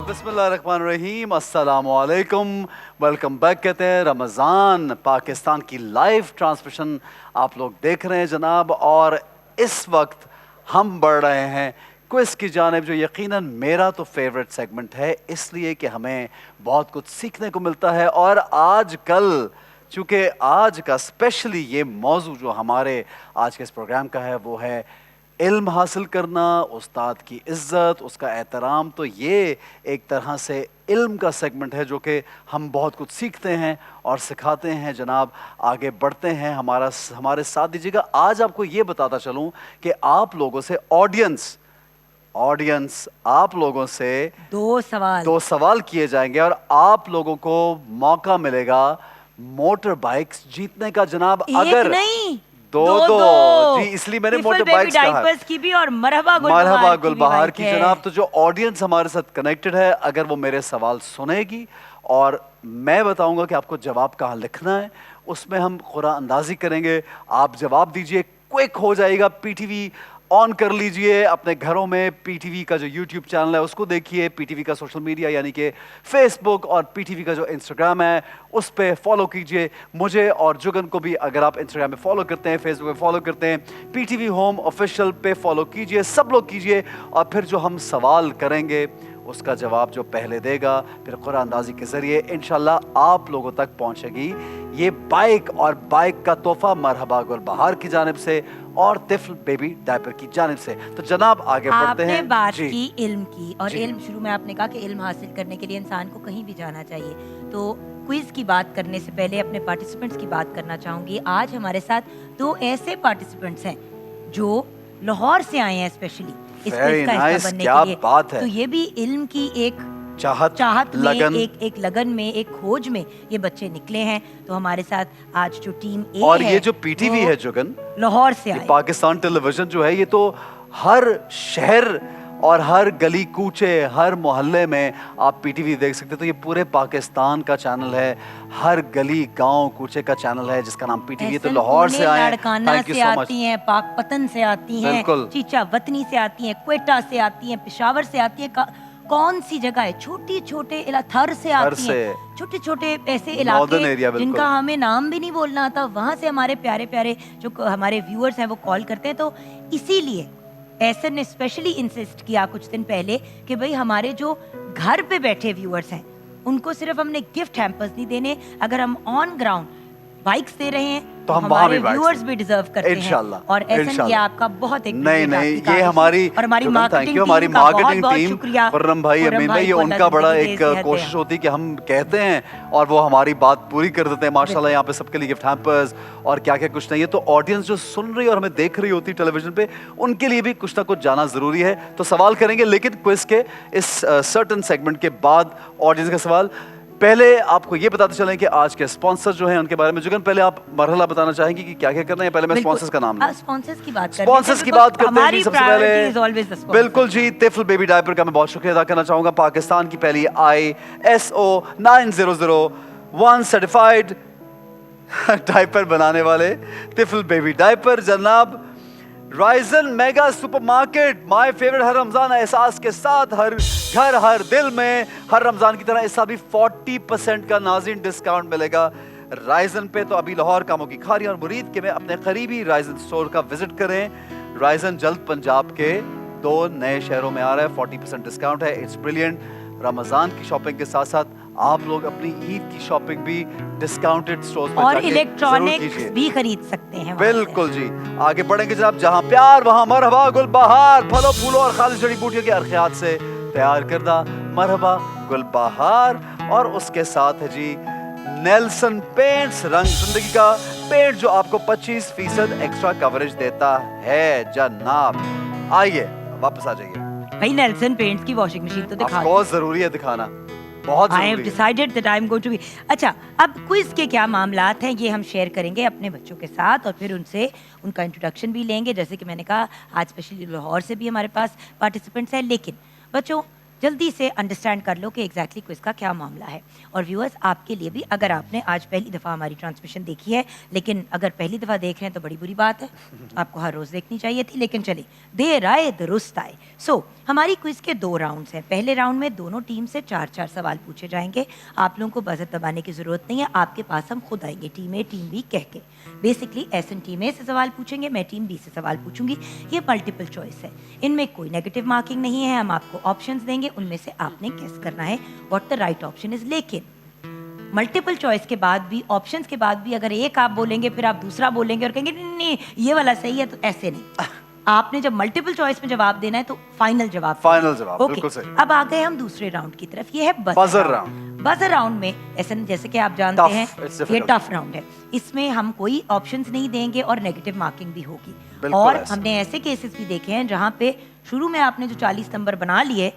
बिस्मिल्लाहिर्रहमानिर्रहीम, अस्सलामुअलैकुम, welcome back. कहते हैं रमज़ान पाकिस्तान की लाइव ट्रांसमिशन आप लोग देख रहे हैं जनाब। और इस वक्त हम बढ़ रहे हैं क्विज़ की जानिब, जो यकीनन मेरा तो फेवरेट सेगमेंट है, इसलिए कि हमें बहुत कुछ सीखने को मिलता है। और आज कल चूँकि आज का स्पेशली ये मौजू जो हमारे आज के इस प्रोग्राम का है वो है इल्म हासिल करना, उस्ताद की इज़्ज़त, उसका एहतराम। तो ये एक तरह से इल्म का सेगमेंट है जो कि हम बहुत कुछ सीखते हैं और सिखाते हैं जनाब। आगे बढ़ते हैं, हमारे साथ दीजिएगा। आज आपको ये बताता चलूँ कि आप लोगों से ऑडियंस आप लोगों से दो सवाल किए जाएंगे और आप लोगों को मौका मिलेगा मोटर बाइक्स जीतने का जनाब। अगर नहीं दो जी, इसलिए मैंने मोटर बाइक्स कहा की भी और मरहबा गुलबहार की जनाब। तो जो ऑडियंस हमारे साथ कनेक्टेड है, अगर वो मेरे सवाल सुनेगी और मैं बताऊंगा कि आपको जवाब कहाँ लिखना है, उसमें हम क़ुरा अंदाजी करेंगे। आप जवाब दीजिए, क्विक हो जाएगा। पीटीवी ऑन कर लीजिए अपने घरों में, पीटीवी का जो यूट्यूब चैनल है उसको देखिए, पीटीवी का सोशल मीडिया यानी कि फेसबुक और पीटीवी का जो इंस्टाग्राम है उस पे फॉलो कीजिए मुझे और जुगन को भी। अगर आप इंस्टाग्राम पे फॉलो करते हैं, फेसबुक पे फॉलो करते हैं, पीटीवी होम ऑफिशियल पे फॉलो कीजिए, सब लोग कीजिए। और फिर जो हम सवाल करेंगे उसका जवाब जो पहले देगा, फिर क़ुरा अंदाजी के ज़रिए इंशाल्लाह आप लोगों तक पहुँचेगी ये बाइक। और बाइक का तोहफा मरहबा गुलबहार की जानिब से और तिफ्ल बेबी डायपर की जानिब से। तो जनाब आगे बढ़ते हैं। आपने बात की इल्म की, और इल्म शुरू में आपने कहा कि इल्म हासिल करने के लिए इंसान को कहीं भी जाना चाहिए। तो क्विज की बात करने से पहले अपने पार्टिसिपेंट्स की बात करना चाहूँगी। आज हमारे साथ दो ऐसे पार्टिसिपेंट्स हैं जो लाहौर से आए हैं स्पेशली इस क्विज का हिस्सा बनने के लिए। बात है। तो ये भी इल्म की एक चाहत में, लगन। एक लगन में, एक खोज में ये बच्चे निकले हैं। तो हमारे साथ आज जो टीम ए और है, ये जो पीटीवी है जुगन, लाहौर से आए, पाकिस्तान टेलीविजन जो है, ये तो हर शहर और हर गली कूचे, हर मोहल्ले में आप पीटीवी देख सकते हैं। तो ये पूरे पाकिस्तान का चैनल है, हर गली गांव कूचे का चैनल है जिसका नाम पीटीवी है। तो लाहौर से आए, लाड़काना से आती हैं, पाकपतन से आती हैं, चीचा वतनी से आती हैं, क्वेटा से आती हैं, पेशावर से आती हैं। कौन सी जगह है, छोटे छोटे थर से आती हैं, छोटे छोटे ऐसे इलाके जिनका हमें नाम भी नहीं बोलना आता, वहां से हमारे प्यारे प्यारे जो हमारे व्यूअर्स हैं वो कॉल करते हैं। तो इसीलिए एसन ने स्पेशली इंसिस्ट किया कुछ दिन पहले कि भाई हमारे जो घर पे बैठे व्यूअर्स हैं उनको सिर्फ हमने गिफ्ट हैम्पर्स नहीं देने, अगर हम ऑन ग्राउंड बाइक्स दे रहे हैं तो हमारे व्यूअर्स भी डिजर्व करते हैं। और एसन ये आपका बहुत एक नहीं ये हमारी मार्केटिंग टीम, खुर्रम भाई, अमीन भाई, ये उनका बड़ा एक कोशिश होती है कि हम कहते हैं और वो हमारी बात पूरी कर देते हैं। माशाल्लाह यहाँ पे सबके लिए गिफ्ट हैम्पर्स और क्या क्या कुछ नहीं है। तो ऑडियंस जो सुन रही है और हमें देख रही होती है टेलीविजन पे, उनके लिए भी कुछ ना कुछ जाना जरूरी है। तो सवाल करेंगे, लेकिन क्विज के इस सर्टेन सेगमेंट के बाद ऑडियंस का सवाल। पहले आपको ये बताते चलें कि आज के स्पॉन्सर जो हैं उनके बारे में। जुगन, पहले आप मरहला बताना चाहेंगे कि क्या क्या करना है? पहले मैं स्पॉन्सर्स का नाम लूं। स्पॉन्सर्स की बात करते हैं सबसे पहले। बिल्कुल जी, तिफ्ल बेबी डायपर का मैं बहुत शुक्रिया अदा करना चाहूंगा। पाकिस्तान की पहली ISO 9001 सर्टिफाइड डायपर बनाने वाले तिफ्ल बेबी डायपर जनाब। राइजन मेगा सुपरमार्केट, माय फेवरेट, हर रमजान एहसास के साथ, हर घर हर दिल में। हर रमजान की तरह इस साल भी 40% का नाज़रीन डिस्काउंट मिलेगा राइजन पे। तो अभी लाहौर, कामों की खारी और मुरीद के में अपने करीबी राइजन स्टोर का विजिट करें। राइजन जल्द पंजाब के 2 नए शहरों में आ रहा है, 40% डिस्काउंट है। It's brilliant. रमजान की शॉपिंग के साथ साथ आप लोग अपनी ईद की शॉपिंग भी डिस्काउंटेड स्टोर्स में और इलेक्ट्रॉनिक्स भी खरीद सकते हैं। बिल्कुल जी, आगे बढ़ेंगे जनाब। जहां प्यार वहां मरहबा गुलबहार, फलों फूलों और खालिश जड़ी बूटियों के अर्खियात से तैयार करदा मरहबा गुलबहार। और उसके साथ है जी नेल्सन पेंट्स, रंग जिंदगी का पेंट जो आपको 25% एक्स्ट्रा कवरेज देता है जनाब। आइए वापस आ जाइए भाई, नेल्सन पेंट्स की वॉशिंग मशीन तो दिखा, बहुत जरूरी है दिखाना, बहुत I have decided that I am going to be। अच्छा, अब क्विज के क्या मामलात हैं ये हम शेयर करेंगे अपने बच्चों के साथ और फिर उनसे उनका इंट्रोडक्शन भी लेंगे। जैसे कि मैंने कहा, आज स्पेशली लाहौर से भी हमारे पास पार्टिसिपेंट्स हैं। लेकिन बच्चों, जल्दी से अंडरस्टैंड कर लो कि एग्जैक्टली क्विज का क्या मामला है। और व्यूअर्स, आपके लिए भी, अगर आपने आज पहली दफ़ा हमारी ट्रांसमिशन देखी है, लेकिन अगर पहली दफ़ा देख रहे हैं तो बड़ी बुरी बात है, आपको हर रोज़ देखनी चाहिए थी, लेकिन चलिए, देर आए दुरुस्त आए। सो हमारी क्विज के 2 राउंड्स हैं। पहले राउंड में दोनों टीम से 4-4 सवाल पूछे जाएंगे। आप लोगों को बजर दबाने की ज़रूरत नहीं है, आपके पास हम खुद आएंगे, टीम ए टीम बी कह के। बेसिकली एसएन टीम ए से सवाल पूछेंगे, मैं टीम बी से सवाल पूछूंगी। ये मल्टीपल चॉइस है, इनमें कोई नेगेटिव मार्किंग नहीं है। हम आपको ऑप्शंस देंगे, उनमें से आपने गेस करना है what the right option is. लेकिन मल्टीपल चॉइस के बाद भी, ऑप्शंस के बाद भी, अगर एक आप बोलेंगे फिर आप दूसरा बोलेंगे और कहेंगे नहीं नहीं ये वाला सही है, तो ऐसे नहीं। आपने जब मल्टीपल चॉइस में जवाब देना है तो फाइनल जवाब। बिल्कुल सही। अब आ गए हम दूसरे राउंड की तरफ। ये है बजर राउंड। बजर राउंड में ऐसे जैसे कि आप जानते हैं ये टफ राउंड है। इसमें हम कोई ऑप्शंस नहीं देंगे और नेगेटिव मार्किंग भी होगी। और हमने ऐसे केसेस भी देखे हैं जहां पे शुरू में आपने जो 40 नंबर बना लिए,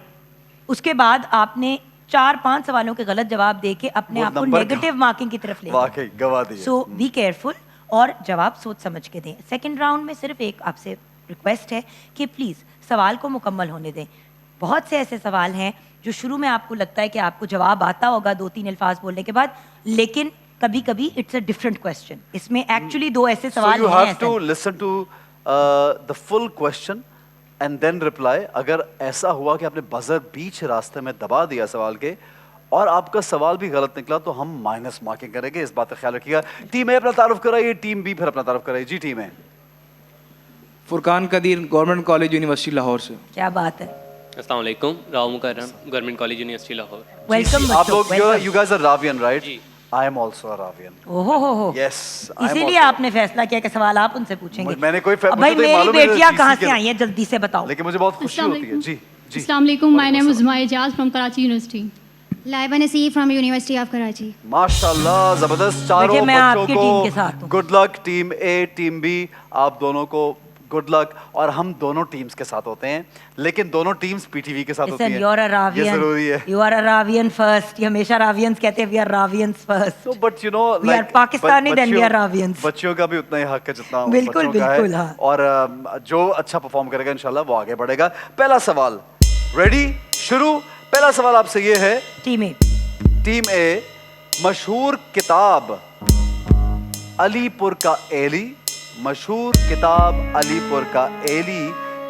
उसके बाद आपने 4-5 सवालों के गलत जवाब देके अपने आप को नेगेटिव मार्किंग की तरफ ले गए। सो बी केयरफुल और जवाब सोच समझ के दें। सेकंड राउंड में सिर्फ एक आपसे रिक्वेस्ट है कि प्लीज़ सवाल को मुकम्मल होने दें। बहुत से ऐसे सवाल हैं जो शुरू में आपको लगता है कि आपको जवाब आता होगा 2-3 अल्फाज बोलने के बाद, लेकिन कभी कभी इट्स अ डिफरेंट क्वेश्चन। इसमें एक्चुअली 2 ऐसे सवाल हैं। So you have to listen to the full question and then reply। अगर ऐसा हुआ कि आपने बजर बीच रास्ते में दबा दिया सवाल के और आपका सवाल भी गलत निकला तो हम माइनस मार्किंग करेंगे, इस बात का ख्याल रखिएगा। टीम ए अपना तारुफ कराइए, टीम बी फिर अपना तारुफ कराइए। जी team A. Furqan Qadir, government college university Lahore से। क्या बात है। अस्सलाम वालेकुम, Rao Mukarram, government college university Lahore. Welcome. आप लोग, you guys are Ravian, right? I am also a Ravian. ओहो हो। Yes, इसीलिए आपने फैसला किया कि सवाल आप उनसे पूछेंगे। मैंने कोई भाई मेरी बेटियां कहाँ से आई हैं, जल्दी से बताओ। लेकिन मुझे बहुत खुशी होती है। जी जी। अस्सलाम वालेकुम, my name is Uzma Ejaz from Karachi university. Laiba Nasir from university of Karachi. माशाल्लाह, जबरदस्त। चारों मैं आपकी बच्चों टीम के साथ हूं। को गुड लक। टीम ए टीम बी, आप दोनों को गुड लक। और हम दोनों टीम्स के साथ होते हैं, लेकिन दोनों टीम्स पीटीवी के साथ होती हैं। ये जरूरी है। You are a Ravian first। ये हमेशा Ravians कहते हैं, we are Ravians first। So but you know, we are Pakistani, then we are Ravians। बच्चियों का भी उतना ही हक है जितना बिल्कुल बच्चों का है। बिल्कुल, हाँ। और जो अच्छा परफॉर्म करेगा इंशाल्लाह वो आगे बढ़ेगा। पहला सवाल रेडी, शुरू। पहला सवाल आपसे ये है, टीम ए, मशहूर किताब अलीपुर का एली, मशहूर किताब अलीपुर का एली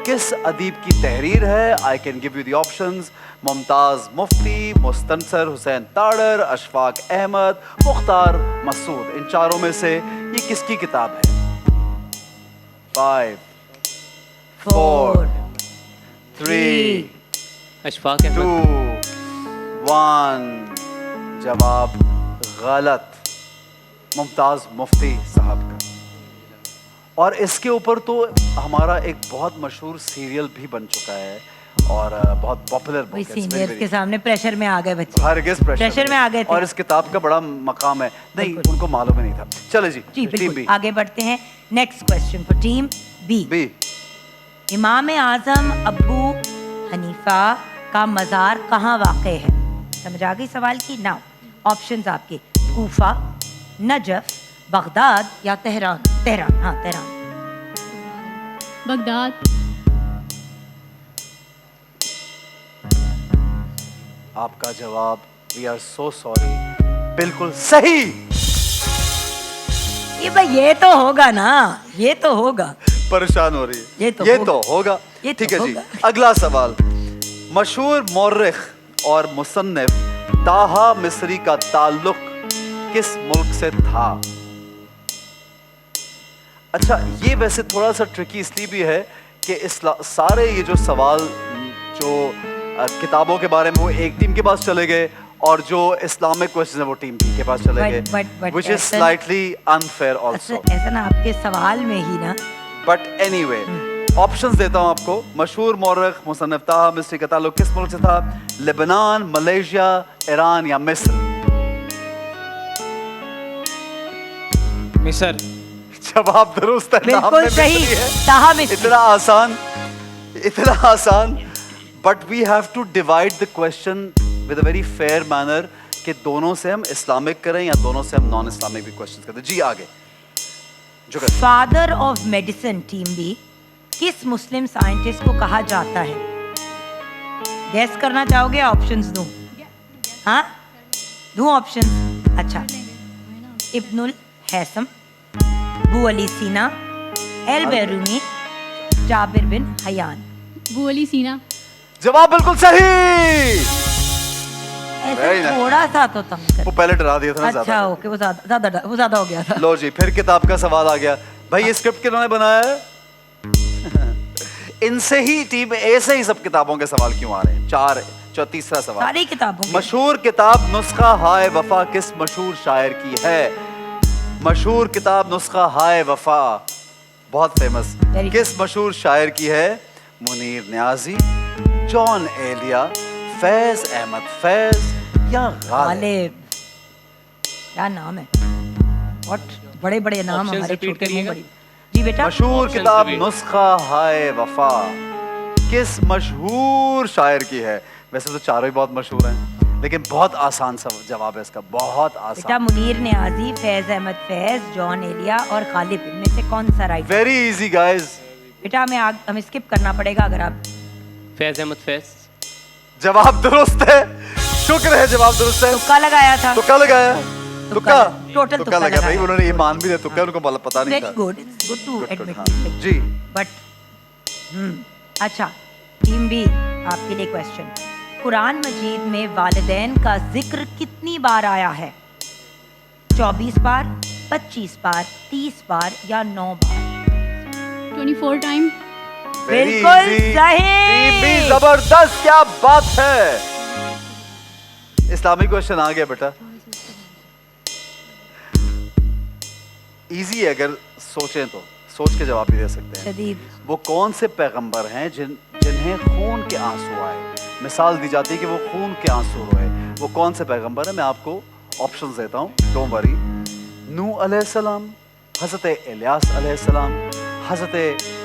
किस अदीब की तहरीर है? I can give you the options. Mumtaz Mufti, Mustansar Hussain Tarar, Ashfaq Ahmad, Mukhtar Masood. इन चारों में से ये किसकी किताब है? 5 4 3 अशफाक अहमद। 2 1। जवाब गलत, मुमताज मुफ्ती साहब का। और इसके ऊपर तो हमारा एक बहुत मशहूर सीरियल भी बन चुका है और बहुत पॉपुलर बुक है। सीनियर्स के सामने प्रेशर में आ गए बच्चे, हरगिज़ प्रेशर में आ गए थे। और इस किताब का बड़ा मकाम है। नहीं, उनको मालूम ही नहीं था। चले जी टीम बी आगे बढ़ते हैं। Next question for team B. Imam Azam Abu Hanifa का मज़ार कहाँ वाक़ है? समझ आ गई सवाल की? नाउ ऑप्शंस आपके, कूफा, नजफ, बगदाद या तेहरान। हाँ तेहरान। बगदाद। आपका जवाब, वी आर सो सॉरी, बिल्कुल सही। ये भाई ये तो होगा ना, ये तो होगा। परेशान हो रही है। ये तो होगा। ठीक है जी। अगला सवाल, मशहूर मौर्रिख और मुसन्निफ ताहा मिस्री का ताल्लुक किस मुल्क से था? अच्छा, ये वैसे थोड़ा सा ट्रिकी इसलिए भी है कि सारे ये जो सवाल जो किताबों के बारे में वो एक टीम के पास चले गए और जो इस्लामिक क्वेश्चन है वो टीम बी के पास चले गए, which is slightly unfair also। ऐसा ना आपके सवाल में ही ना। But anyway, ऑप्शंस देता हूँ आपको। मशहूर मौर्रिख मुसन्निफ ताहा मिस्री का ताल्लुक किस मुल्क से था? लेबनान, मलेशिया, ईरान या मिस्र? मिस्र। जवाब दुरुस्त है, बिल्कुल सही। ताहा मिस्री। इतना आसान। But we have to divide the question with a very fair manner कि दोनों से हम इस्लामिक करें या दोनों से हम नॉन इस्लामिक भी क्वेश्चन करें। जी आगे। Father of medicine team B किस मुस्लिम साइंटिस्ट को कहा जाता है? गैस करना चाहोगे? ऑप्शंस दूं? हाँ, दूं ऑप्शंस? अच्छा, इब्नुल हैसम, बू अली सीना, एल बैरूनी, जाबिर बिन हयान। बू अली सीना। जवाब बिल्कुल सही। ऐसे Very nice. थोड़ा सा तो तंग कर। वो पहले डरा दिया था ना अच्छा ज्यादा। ओके, वो ज्यादा हो गया था। लो जी, फिर किताब का सवाल आ गया। भाई ये स्क्रिप्ट किन्होंने बनाया है? इनसे ही टीम ए से ही सब किताबों के सवाल क्यों आ रहे हैं? तीसरा सवाल। सारी किताबों में। मशहूर किताब नुस्खा हाय वफा किस मशहूर शायर की है? मशहूर किताब नुस्खा हाय वफा, बहुत फेमस, Very किस मशहूर शायर की है? मुनीर न्याजी, जॉन एलिया, फैज अहमद फैज या गालिब? गालिब। क्या नाम है? बहुत बड़े बड़े नाम Options हमारे repeat छोटे करिएगा। बड़ी। जी बेटा। मशहूर Options किताब repeat। नुस्खा हाय वफा किस मशहूर शायर की है? वैसे तो चारों ही बहुत मशहूर हैं, लेकिन बहुत आसान सा जवाब है इसका, बहुत बेटा आसान। मुनीर न्याजी, फैज अहमद फैज, जॉन एलिया और गालिब, इनमें से कौन सा राइट? Very easy guys. बेटा हमें स्किप करना पड़ेगा अगर आप। फैज अहमद फैज। जवाब दुरुस्त है, शुक्र है, जवाब दुरुस्त है। तुक्का लगाया था। तुक्का लगाया, तुक्का टोटल तुक्का लगा भाई, लगाया। उन्होंने ये मान भी दिया तुक्का, उनको पता नहीं वेरी था। Good, it's good to admit हाँ। मिस्टेक। जी बट अच्छा, टीम बी आपके लिए क्वेश्चन। कुरान मजीद में वालिदैन का जिक्र कितनी बार आया है? 24 बार, 25 बार, 30 बार या 9 बार? 24 टाइम। वेरी बिल्कुल इजी, सही। जबरदस्त, क्या बात है। इस्लामिक क्वेश्चन आ गया बेटा, इजी है, अगर सोचें तो सोच के जवाब भी दे सकते हैं। शदीद। वो कौन से पैगंबर हैं जिन्हें खून के आंसू आए? मिसाल दी जाती है कि वो खून के आंसू रोए, वो कौन से पैगंबर है? मैं आपको ऑप्शंस देता हूँ, डोंट वरी। नूह अलैहिस्सलाम, हज़रत इलियास अलैहिस्सलाम, हज़रत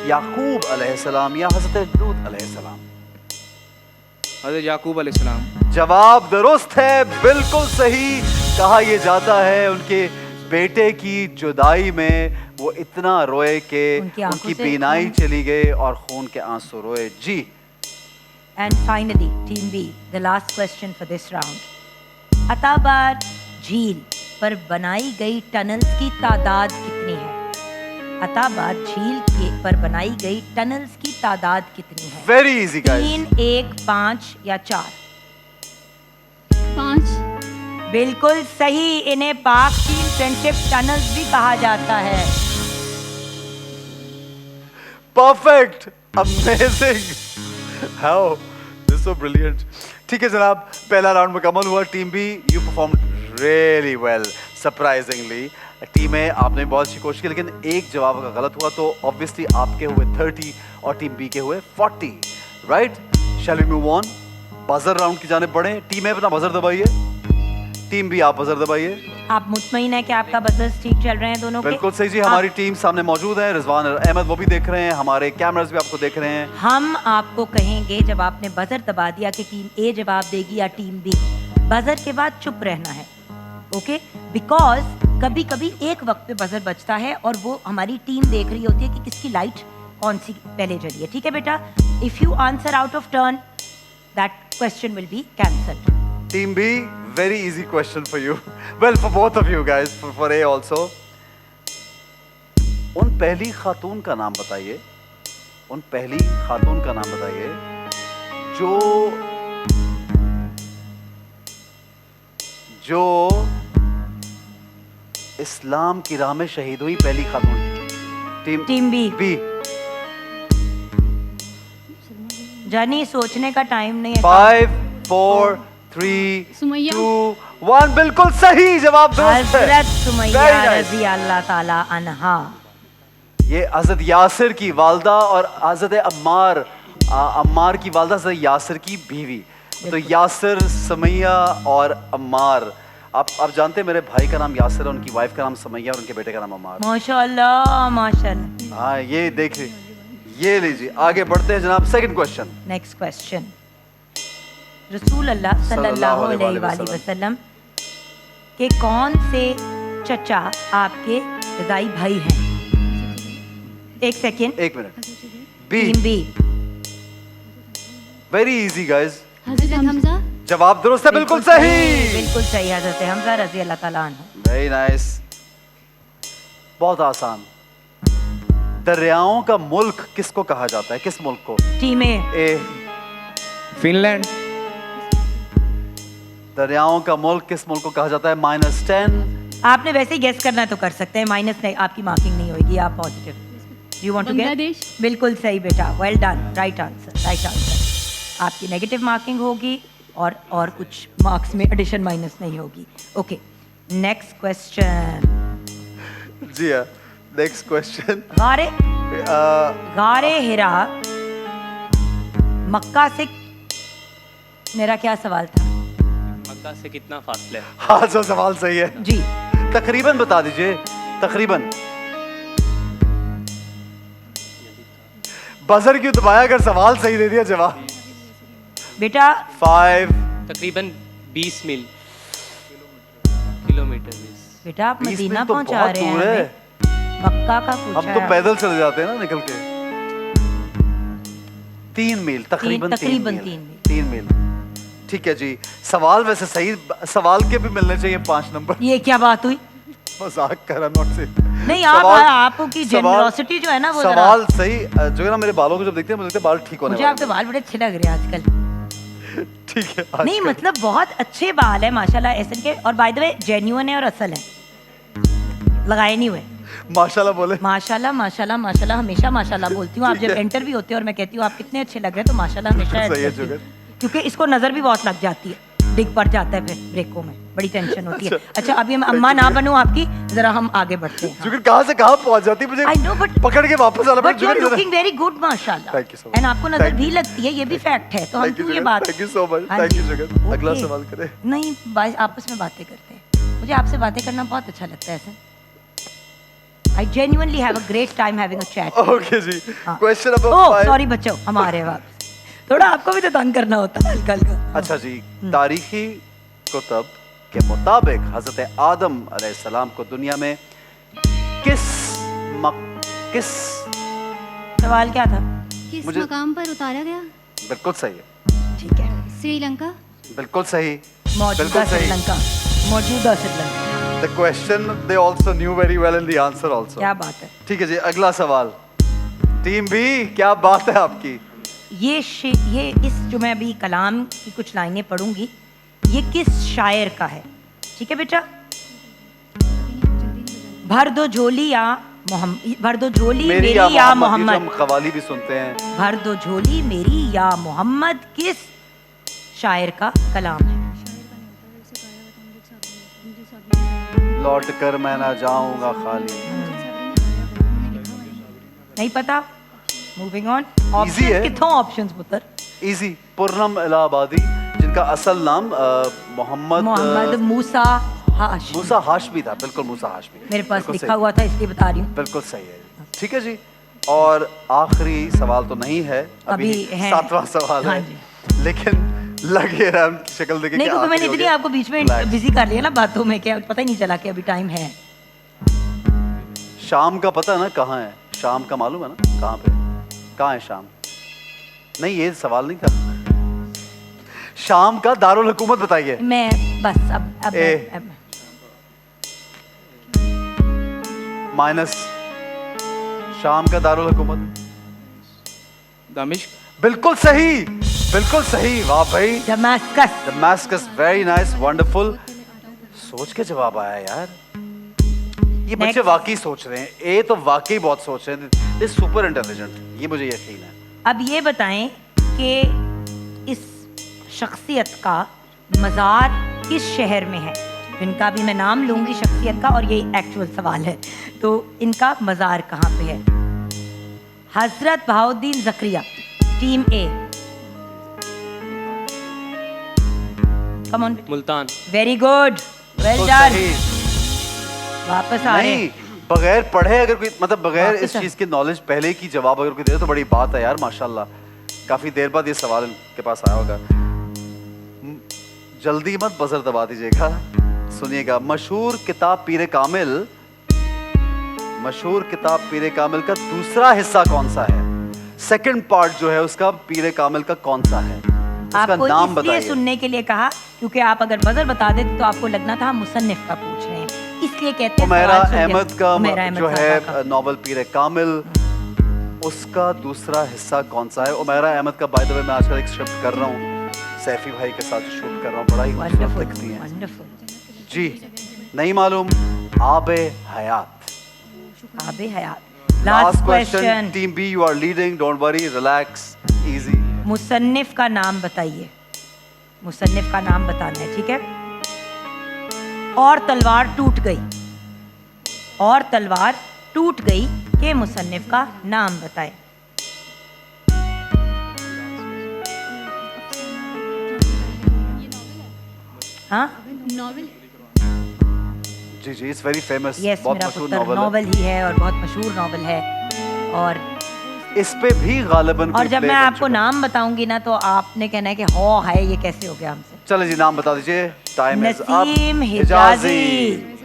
याकूब अलैहिस्सलाम या हज़रत लूत अलैहिस्सलाम? हज़रत याकूब अलैहिस्सलाम। जवाब दुरुस्त है, बिल्कुल सही। कहा यह जाता है उनके बेटे की जुदाई में वो इतना रोए कि उनकी बीनाई चली गई और खून के आंसू रोए। जी। And finally team B, the last question for this round. Attabad झील पर बनाई गई टनल्स की तादाद कितनी है? अताबाद झील के पर बनाई गई टनल्स की तादाद कितनी है? Very easy guys. 3, 1, 5 या 4? 5। बिल्कुल सही। इन्हें पाक चीन फ्रेंडशिप टनल्स भी कहा जाता है। Perfect, amazing, how this so brilliant. ठीक है जनाब, पहला राउंड मुकम्मल हुआ। Team B, you performed really well, surprisingly. Team A आपने बहुत अच्छी कोशिश की, लेकिन एक जवाब अगर गलत हुआ तो ऑब्वियसली आपके हुए 30 और टीम बी के हुए 40, right? Shall we move on? Buzzer round की जानिब बढ़े। टीम ए अपना बजर दबाइए, टीम बी आप बजर दबाइए। आप मुतमईन है कि आपका बजर्स ठीक चल रहे हैं दोनों के? बिल्कुल सही जी, हमारी टीम सामने मौजूद है, रिजवान अहमद वो भी देख रहे हैं, हमारे कैमरास भी आपको देख रहे हैं। हम आपको कहेंगे जब आपने बजर दबा दिया कि टीम ए जवाब देगी या टीम बी, बजर के बाद चुप रहना है, ओके? बिकॉज कभी कभी एक वक्त पे बजर बजता है और वो हमारी टीम देख रही होती है कि किसकी लाइट कौन सी पहले जली है, ठीक है बेटा? If you answer out of turn, that question will be cancelled. Team B, very easy question for you. Well, for both of you guys, for A also. उन पहली खातून का नाम बताइए, उन पहली खातून का नाम बताइए जो इस्लाम की राह में शहीद हुई, पहली खातून। Team B. बी। जानी सोचने का टाइम नहीं है। 5, 4, 3, सुमैया। 2, 1, बिल्कुल सही जवाब दुरुस्त है। हजरत सुमैया Very nice. रज़ी अल्लाह ताला अन्हा। ये हजरत यासिर की वालदा और हजरत अम्मार की वालदा हजरत यासिर की बीवी। तो यासिर, सुमैया और अम्मार। आप जानते हैं मेरे भाई का नाम यासिर है, उनकी वाइफ का नाम सुमैया और उनके बेटे का नाम अम्मार। माशाल्लाह माशाल्लाह। हाँ, ये देखिए, ये लीजिए, आगे बढ़ते हैं जनाब। Second question. Next question. रसूल अल्लाह सल्लल्लाहु अलैहि वसल्लम के कौन से चचा आपके रज़ाई भाई हैं? एक सेकेंड, एक minute. B. Team B. Very easy guys. हज़रत हमज़ा। जवाब दुरुस्त है, बिल्कुल सही। बिल्कुल सही, हज़रत हमज़ा रज़ी अल्लाह ताला अन्हु। Very nice. बहुत आसान। दरियाओं का मुल्क किसको कहा जाता है? किस मुल्क को? टीम ए। फिनलैंड। दरियाओं का मुल्क किस मुल्क को कहा जाता है? -10। आपने वैसे ही गेस करना है तो कर सकते हैं, माइनस नहीं, आपकी मार्किंग नहीं होगी, आप positive. You want to get? Bangladesh. बिल्कुल सही बेटा, well done, right answer, right answer. आपकी नेगेटिव मार्किंग होगी और कुछ मार्क्स में एडिशन माइनस नहीं होगी। Okay, next question. जी हाँ, नेक्स्ट क्वेश्चन। गारे हिरा मक्का से, मेरा क्या सवाल था? मक्का से कितना फासला है? हाँ, जो सवाल सही है जी, तकरीबन बता दीजिए, तकरीबन। बजर क्यों दबाया अगर सवाल सही दे दिया? जवाब बेटा 5। तकरीबन 20 मील किलोमीटर 20। बेटा आप 20 मदीना मील तो पहुंचा बहुत रहे हैं दूर है। हमें। मक्का का पूछा हम तो है। पैदल चले जाते हैं ना निकल के। 3 मील, तकरीबन 3 तकरीबन मील। 3 मील। 3 मील, ठीक है जी। सवाल वैसे सही, सवाल के भी मिलने चाहिए 5 नंबर। ये क्या बात हुई? मजाक कर रहा, नॉट से। नहीं, आपकी जेनरोसिटी जो है ना वो जरा- सवाल सही जो है ना, मेरे बालों को जब देखते हैं मुझे लगता है बाल ठीक होने मुझे वाले आपके बाल बड़े अच्छे लग रहे हैं आजकल। हैं। ठीक है, नहीं आजकल। मतलब बहुत अच्छे बाल है माशाल्लाह एसन के, और बाय द वे जेन्युइन है और असल है, लगाए नहीं हुए। माशाल्लाह बोले। माशाल्लाह माशाल्लाह माशाल्लाह, हमेशा माशाल्लाह बोलती हूँ। आप जब एंटर भी होते हो और मैं कहती हूँ आप कितने अच्छे लग रहे हैं, तो माशाल्लाह हमेशा ऐड सही है, करती हूँ। जुगल। क्योंकि इसको नजर भी बहुत लग जाती है, डिग पड़ जाता है फिर ब्रेकों में, बड़ी टेंशन होती है। अच्छा अभी हम अम्मा ना बनूं आपकी, जरा हम आगे बढ़ते हैं। जुगल कहाँ से कहाँ पहुंच जाती है, मुझे I know, but- पकड़ के वापस आना बट यू आर जुगल, लुकिंग वेरी गुड माशाल्लाह, Thank you so much. And आपको नजर Thank भी you. लगती है, ये भी फैक्ट है, तो हम Thank you, क्यों ये जुगल. बात। Thank you so much. हाँ Thank जी, you, जुगल. अगला okay. सवाल करें। नहीं भाई, आपस में बातें करते हैं, मुझे आपसे बातें करना बहुत अच्छा लगता है ऐसे। I genuinely have a great time having a chat. Okay जी, हाँ। क्वेश्चन नंबर ओह 5। सॉरी बच्चों, हम आ रहे हैं वापस। थोड़ा आपको भी तो तंग करना होता है हल्का हल्का। अच्छा जी, तारीखी कुतब के मुताबिक हजरत आदम अलैहिस्सलाम को दुनिया में किस सवाल क्या था? किस मुझे- मकाम पर उतारा गया? बिल्कुल सही है, ठीक है, श्रीलंका। बिल्कुल सही, मौजूदा बिल्कुल सही। श्रीलंका, मौजूदा Sri Lanka. The question they also new very well and the answer also. क्या बात है। ठीक है जी, अगला सवाल। टीम बी, क्या बात है आपकी? ये इस जो मैं अभी कलाम की कुछ लाइनें पढ़ूंगी, ये किस शायर का है? ठीक है बेटा, भर दो झोली या भर दो झोली मेरी या ये जो मोहम्मद, हम कवाली भी सुनते हैं। भर दो झोली मेरी या मोहम्मद, किस शायर का कलाम है? लौट कर मैं ना जाऊंगा खाली। नहीं पता? Moving on. है। ऑप्शंस कितों ऑप्शंस पुत्र? इजी, पूर्णम इलाहाबादी, जिनका असल नाम मोहम्मद मूसा हाशमी। मूसा हाशमी था, बिल्कुल मूसा हाशमी। मेरे पास बिल्कुल लिखा सही। हुआ था इसलिए बता रही हूँ। बिल्कुल सही है। ठीक है जी, और आखिरी सवाल तो नहीं है अभी है। 7वां सवाल हाँ है, जी। लेकिन लग ये रहा है उनकी शक्ल देख के नहीं कि क्योंकि मैंने आखिरी हो इतनी गया। आपको बीच में Relax। बिजी कर लिया ना बातों में, क्या पता ही नहीं चला कि अभी टाइम है। शाम का पता है ना कहाँ है? शाम का मालूम है ना कहाँ पे? कहाँ है शाम? नहीं, ये सवाल नहीं था। शाम का दारुल हुकूमत बताइए। मैं बस अब ए। माइनस, शाम का दारुल हुकूमत। दमिश्क। बिल्कुल सही, बिल्कुल सही, वाह भाई। Damascus. Damascus, very nice, wonderful. सोच के जवाब आया यार। ये बच्चे Next. वाकई सोच रहे हैं, ये तो वाकई बहुत सोच रहे हैं, दे सुपर इंटेलिजेंट, ये मुझे यकीन है। अब ये बताएं कि इस शख्सियत का मज़ार किस शहर में है? इनका भी मैं नाम लूंगी शख्सियत का, और ये एक्चुअल सवाल है, तो इनका मज़ार कहाँ पे है? हजरत Bahauddin Zakaria, team A. Come on, Multan. Very good, well तो डन। सही। वापस आ रहे नहीं, हैं। बगैर पढ़े अगर कोई, मतलब बगैर वापस इस आ- चीज की नॉलेज पहले की जवाब अगर कोई दे तो बड़ी बात है यार, माशाल्लाह। काफी देर बाद ये सवाल इनके पास आया होगा। जल्दी मत बजर दबा दीजिएगा, सुनिएगा। मशहूर किताब पीरे कामिल, मशहूर किताब पीरे कामिल का दूसरा हिस्सा कौन सा है? सेकंड पार्ट जो है उसका पीरे कामिल का कौन सा है? आपको नाम इसलिए बताइए। सुनने के लिए कहा क्योंकि आप अगर बजर बता देते तो आपको लगना था हम मुसन्निफ का पूछ रहे हैं, इसलिए कहते हैं उमैरा सवाल सुन अहमद लिया। का उमैरा अहमद जो साहबा का। है नॉवल पीर कामिल, उसका दूसरा हिस्सा कौन सा है? उमैरा अहमद का बाय द वे मैं आजकल एक स्क्रिप्ट कर रहा हूँ सैफी भाई के साथ शूट कर रहा हूँ, बड़ा ही खूबसूरत वंडरफुल दिखती है वंडरफुल। जी। नहीं मालूम, Aabe Hayat. Aabe Hayat. Last last question, question, team B you are leading, don't worry, relax, easy. मुसन्निफ का नाम बताइए, मुसन्निफ का नाम बताना है, ठीक है? और तलवार टूट गई, और तलवार टूट गई के मुसन्निफ का नाम बताएं। हाँ नॉवेल जी जी, इट्स वेरी फेमस, यस बहुत मेरा मशहूर पुत्र, नॉवल है। नॉवल ही है और बहुत मशहूर नॉवल है। और इस पे भी गालिबन और कोई जब play मैं बन आपको चुका है। नाम बताऊंगी ना तो आपने कहना है कि हो है ये कैसे हो गया हमसे। चले जी, नाम बता दीजिए, time is up. Naseem हिजाजी।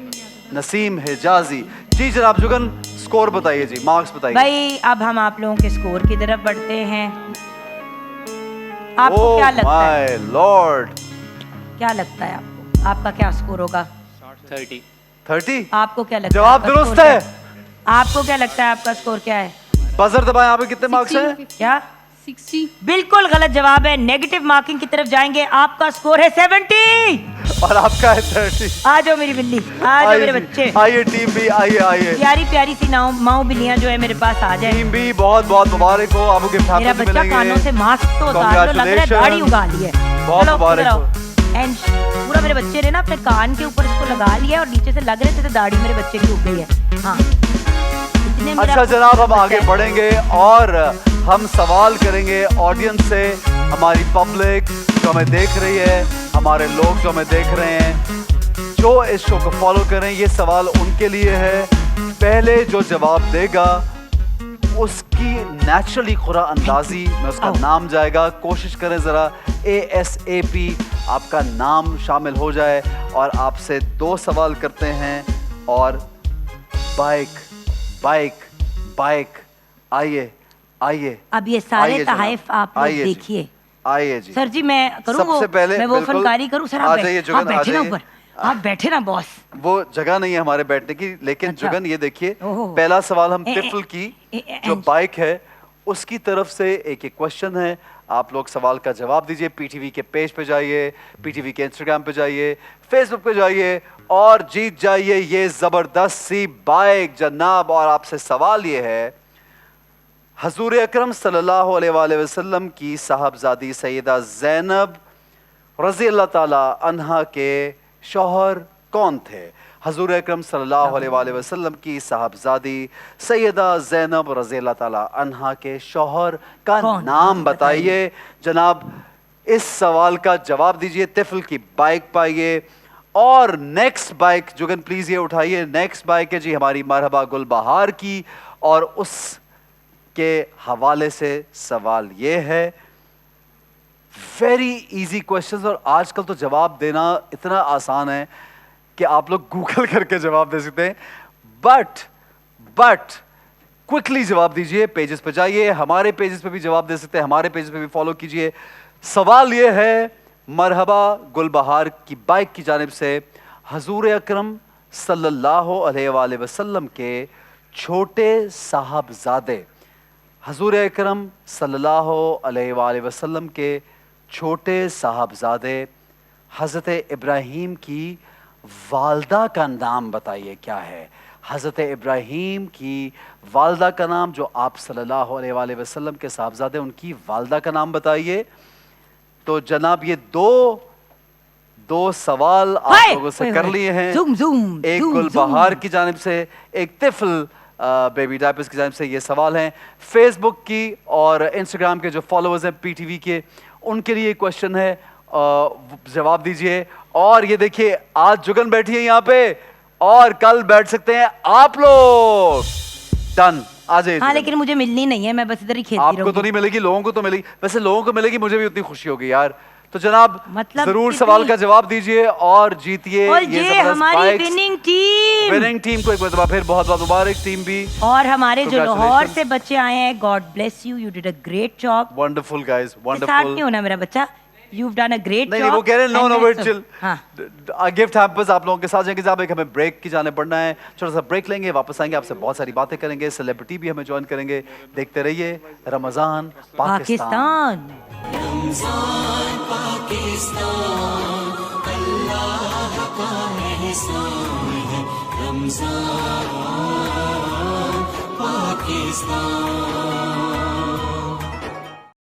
Naseem हिजाजी। जी जनाब जुगन, स्कोर बताइए जी, मार्क्स बताइए। भाई अब हम आप लोगों के स्कोर की तरफ बढ़ते हैं। आपको क्या लगता है, माय लॉर्ड, क्या लगता है आपको, आपका क्या स्कोर होगा? 30। 30। आपको क्या लगता जवाब है आपका दुरुस्त स्कोर है। क्या है? आपको क्या लगता है आपका स्कोर क्या है? बजर दबाएं, यहाँ पे कितने मार्क्स हैं? क्या 60 बिल्कुल गलत जवाब है, नेगेटिव मार्किंग की तरफ जाएंगे। आपका स्कोर है 70। और आपका है 30। आ जाओ मेरी बिल्ली, आ जाओ मेरे बच्चे। आइए टीम बी, आइए आइए। प्यारी प्यारी सी माऊ बिल्लियां जो है मेरे पास आ जाए। टीम बी बहुत बहुत मुबारक हो, आपको गिफ्ट मेरा हाथ में बच्चा मिलेंगे। कानों से मास्क तो उतार लो, लग रहा है दाढ़ी उगा ली है। बहुत चलो, मुबारक इधर आओ। हो। एंड पूरा मेरे बच्चे ने ना अपने कान के ऊपर इसको लगा लिया और नीचे से लग रहे थे तो दाढ़ी मेरे बच्चे की उग गई है। हाँ इतने मेरा अच्छा जनाब, हम बच्चा आगे है। बढ़ेंगे और हम सवाल करेंगे ऑडियंस से, हमारी पब्लिक जो हमें देख रही है, हमारे लोग जो हमें देख रहे हैं, जो इस शो को फॉलो करें, ये सवाल उनके लिए है। पहले जो जवाब देगा उसकी नेचुरली खुरा अंदाजी में उसका नाम जाएगा। कोशिश करें ज़रा ASAP आपका नाम शामिल हो जाए। और आपसे 2 सवाल करते हैं और बाइक बाइक बाइक, आइए आइए अब ये सारे आइए जनाब, तहाइफ आप लोग आइए जी, देखिए। आइए जी। सर जी मैं करूँ सबसे पहले मैं वो बिल्कुल, फनकारी करूँ सर? आ आप जाइए आप जुगन, आ बैठे ना जाइए। ऊपर, आप बैठे ना बॉस। वो जगह नहीं है हमारे बैठने की, लेकिन अच्छा। जुगन ये देखिए, ओहो। पहला सवाल हम ए- ए- तिफल की ए- जो अंश। बाइक है उसकी तरफ से एक एक क्वेश्चन है। आप लोग सवाल का जवाब दीजिए। पीटीवी के पेज पे जाइए, पीटीवी के इंस्टाग्राम पे जाइए, फेसबुक पे जाइए और जीत जाइए ये जबरदस्त सी बाइक जनाब। और आपसे सवाल ये है, हजूर अकरम सल्लल्लाहु अलैहि वसल्लम की साहबजादी सैयदा ज़ैनब रज़ी अल्लाह ताला अन्हा के शौहर कौन थे? हजूर अकरम सल्लल्लाहु अलैहि वसल्लम की साहबजादी सैयदा ज़ैनब रज़ी अल्लाह ताला अन्हा के शौहर का कौन? नाम बताइए जनाब। इस सवाल का जवाब दीजिए, तिफल की बाइक पाइए। और नेक्स्ट बाइक जुगन प्लीज ये उठाइए, नेक्स्ट बाइक है जी हमारी मरहबा गुलबहार की। और उसके हवाले से सवाल ये है, वेरी इजी क्वेश्चंस, और आजकल तो जवाब देना इतना आसान है कि आप लोग गूगल करके जवाब दे सकते हैं। बट क्विकली जवाब दीजिए, पेजेस पे जाइए, हमारे पेजेस पे भी जवाब दे सकते हैं, हमारे पेजेस पे भी फॉलो कीजिए। सवाल ये है मरहबा गुलबहार की बाइक की जानिब से, हजूर अकरम सल्लल्लाहु अलैहि वसल्लम के छोटे साहबजादे, हजूर अकरम सल्लल्लाहु अलैहि वसल्लम के छोटे साहबजादे हज़रत इब्राहीम की वालदा का नाम बताइए क्या है? हज़रत इब्राहीम की वालदा का नाम, जो आप सल्लल्लाहु अलैहि वसल्लम के साहबजादे, उनकी वालदा का नाम बताइए। तो जनाब ये दो सवाल आप लोगों से कर लिए हैं। एक गुलबहार की जानिब से, एक तिफल बेबी डायपर्स की जानिब से ये सवाल हैं। फेसबुक की और इंस्टाग्राम के जो फॉलोअर्स हैं पीटीवी के, उनके लिए क्वेश्चन है, जवाब दीजिए। और ये देखिए आज जुगन बैठी है यहाँ पे और कल बैठ सकते हैं आप लोग। डन, आ जाइए। हाँ लेकिन मुझे मिलनी नहीं है, मैं बस इधर ही खेलती आपको तो रहूंगी। नहीं मिलेगी, लोगों को तो मिलेगी। वैसे लोगों को मिलेगी, मुझे भी उतनी खुशी होगी यार। तो जनाब मतलब जरूर कितनी- सवाल का जवाब दीजिए और जीतिए और ये ये जबरदस्त हमारी bikes. Winning team, winning team को एक बार फिर बहुत बहुत मुबारक। टीम भी और हमारे जो लाहौर Congratulations. से बच्चे आए हैं, God bless you, you did a great job. Wonderful guys, साथ वंडरफुल। नहीं होना मेरा बच्चा, you've done a great नहीं job. नहीं वो कह रहे हैं no and no wait let's- chill हाँ गिफ्ट हैम्पर्स आप लोगों के साथ जाएंगे जब हमें ब्रेक की जाने पड़ना है छोटा सा ब्रेक लेंगे वापस आएंगे आपसे बहुत सारी बातें करेंगे सेलिब्रिटी भी हमें ज्वाइन करेंगे देखते रहिए रमजान पाकिस्तान Pakistan